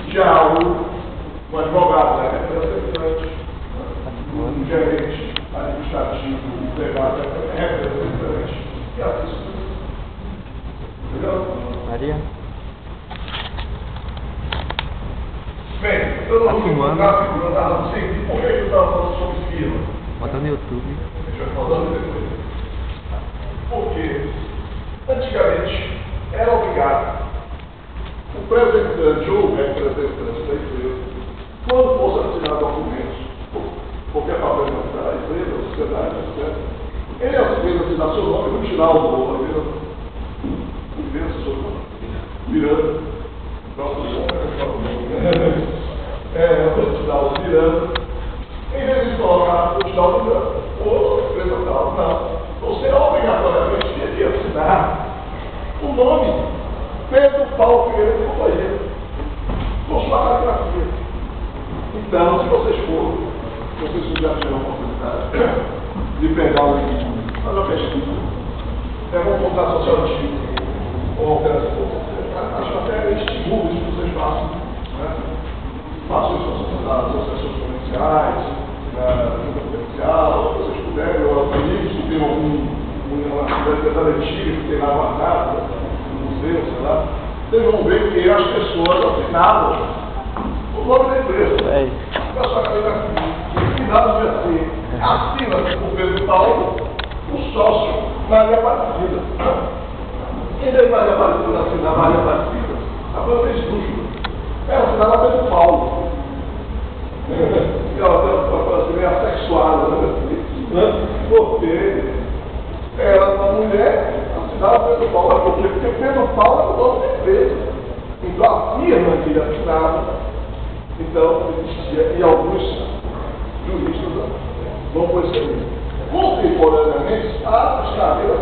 Já o advogado é representante, o gerente administrativo, o empregado é representante, e assim sucessivamente. Entendeu? Maria? Bem, eu não vou colocar figurando no seguinte, por que eu estava falando sobre firma? Bota no YouTube. Deixa eu falar depois. Porque, antigamente, era obrigado o representante ou o representante da empresa, quando fosse assinar documentos, qualquer papel da empresa, da sociedade, etc., ele assinar seu nome, vou tirar o nome, vira seu nome, virando, nosso nome, vou tirar o virando, em vez de colocar, vou tirar o virando, ou empresa tal, não, você obrigatoriamente tinha que assinar o nome Pedro Paulo Figueiredo de Companhia, com sua caligrafia. Então, se vocês já tiveram a oportunidade de pegar fazer uma pesquisa, pega um contrato social antigo, ou acho até estimulo isso que vocês façam, né? Façam isso nas associações comerciais, na junta comercial, se vocês puderem, ou amigos que tem uma cidade antiga que tem lá guardada, sei lá, vocês vão ver que as pessoas assinavam o nome da empresa. A pessoa assinava assim, assina o Pedro Paulo, o sócio Maria Aparecida. Quem deve Maria Aparecida assinar Maria Aparecida? A coisa fez luxo. Ela assinava Pedro Paulo. E ela tem assim, meio assexuada, né? Porque era uma mulher. Assinava Pedro Paulo, porque Pedro Paulo é o dono da empresa. Então a firma que ele assinava, então existia, e alguns juristas vão por esse caminho. Contemporaneamente, as carreiras